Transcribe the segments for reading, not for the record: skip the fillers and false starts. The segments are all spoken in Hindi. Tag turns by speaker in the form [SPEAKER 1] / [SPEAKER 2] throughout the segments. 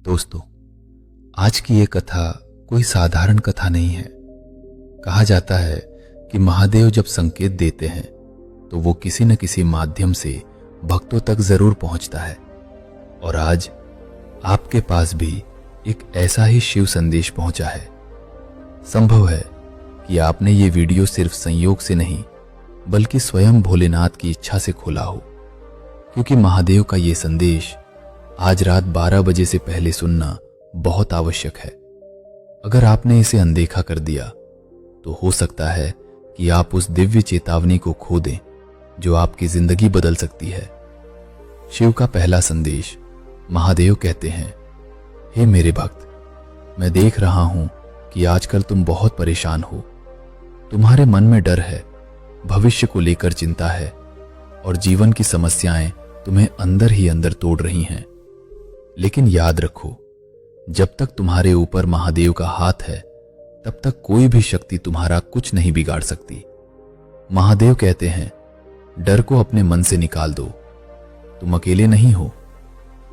[SPEAKER 1] दोस्तों, आज की ये कथा कोई साधारण कथा नहीं है। कहा जाता है कि महादेव जब संकेत देते हैं तो वो किसी न किसी माध्यम से भक्तों तक जरूर पहुंचता है। और आज आपके पास भी एक ऐसा ही शिव संदेश पहुंचा है। संभव है कि आपने ये वीडियो सिर्फ संयोग से नहीं बल्कि स्वयं भोलेनाथ की इच्छा से खोला हो, क्योंकि महादेव का ये संदेश आज रात 12 बजे से पहले सुनना बहुत आवश्यक है। अगर आपने इसे अनदेखा कर दिया तो हो सकता है कि आप उस दिव्य चेतावनी को खो दें जो आपकी जिंदगी बदल सकती है। शिव का पहला संदेश। महादेव कहते हैं, हे मेरे भक्त, मैं देख रहा हूं कि आजकल तुम बहुत परेशान हो। तुम्हारे मन में डर है, भविष्य को लेकर चिंता है और जीवन की समस्याएं तुम्हें अंदर ही अंदर तोड़ रही हैं। लेकिन याद रखो, जब तक तुम्हारे ऊपर महादेव का हाथ है तब तक कोई भी शक्ति तुम्हारा कुछ नहीं बिगाड़ सकती। महादेव कहते हैं, डर को अपने मन से निकाल दो। तुम अकेले नहीं हो।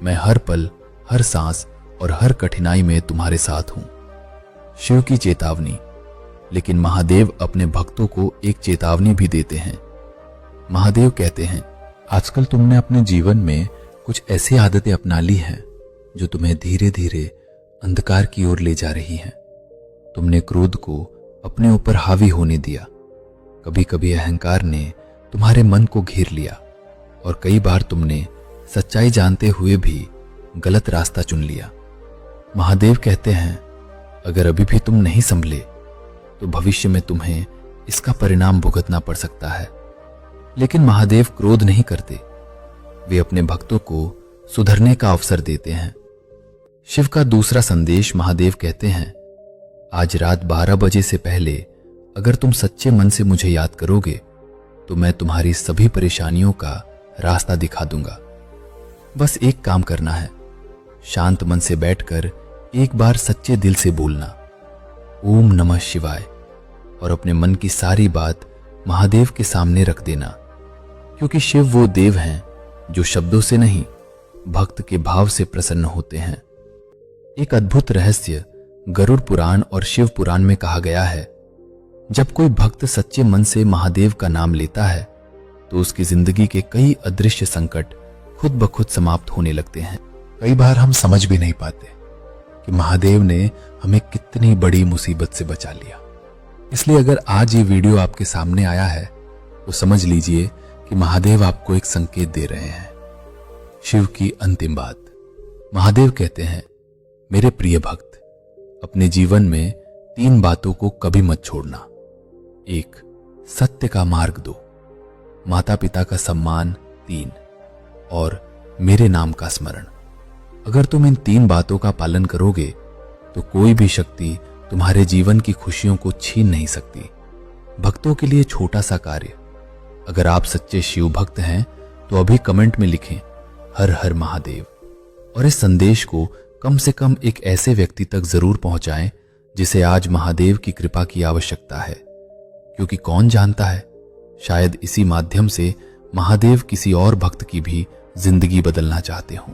[SPEAKER 1] मैं हर पल, हर सांस और हर कठिनाई में तुम्हारे साथ हूं। शिव की चेतावनी। लेकिन महादेव अपने भक्तों को एक चेतावनी भी देते हैं। महादेव कहते हैं, आजकल तुमने अपने जीवन में कुछ ऐसी आदतें अपना ली हैं जो तुम्हें धीरे धीरे अंधकार की ओर ले जा रही हैं। तुमने क्रोध को अपने ऊपर हावी होने दिया। कभी कभी अहंकार ने तुम्हारे मन को घेर लिया और कई बार तुमने सच्चाई जानते हुए भी गलत रास्ता चुन लिया। महादेव कहते हैं, अगर अभी भी तुम नहीं संभले तो भविष्य में तुम्हें इसका परिणाम भुगतना पड़ सकता है। लेकिन महादेव क्रोध नहीं करते। वे अपने भक्तों को सुधरने का अवसर देते हैं। शिव का दूसरा संदेश। महादेव कहते हैं, आज रात 12 बजे से पहले अगर तुम सच्चे मन से मुझे याद करोगे तो मैं तुम्हारी सभी परेशानियों का रास्ता दिखा दूंगा। बस एक काम करना है, शांत मन से बैठकर एक बार सच्चे दिल से बोलना, ओम नमः शिवाय, और अपने मन की सारी बात महादेव के सामने रख देना। क्योंकि शिव वो देव हैं जो शब्दों से नहीं, भक्त के भाव से प्रसन्न होते हैं। एक अद्भुत रहस्य गरुड़ पुराण और शिव पुराण में कहा गया है, जब कोई भक्त सच्चे मन से महादेव का नाम लेता है तो उसकी जिंदगी के कई अदृश्य संकट खुद ब खुद समाप्त होने लगते हैं। कई बार हम समझ भी नहीं पाते कि महादेव ने हमें कितनी बड़ी मुसीबत से बचा लिया। इसलिए अगर आज ये वीडियो आपके सामने आया है तो समझ लीजिए कि महादेव आपको एक संकेत दे रहे हैं। शिव की अंतिम बात। महादेव कहते हैं, मेरे प्रिय भक्त, अपने जीवन में 3 बातों को कभी मत छोड़ना। 1. सत्य का मार्ग दो, माता पिता का सम्मान 3, और मेरे नाम का स्मरण। अगर तुम इन 3 बातों का पालन करोगे तो कोई भी शक्ति तुम्हारे जीवन की खुशियों को छीन नहीं सकती। भक्तों के लिए छोटा सा कार्य। अगर आप सच्चे शिव भक्त हैं तो अभी कमेंट में लिखें, हर हर महादेव, और इस संदेश को कम से कम एक ऐसे व्यक्ति तक जरूर पहुंचाएं जिसे आज महादेव की कृपा की आवश्यकता है। क्योंकि कौन जानता है, शायद इसी माध्यम से महादेव किसी और भक्त की भी जिंदगी बदलना चाहते हों।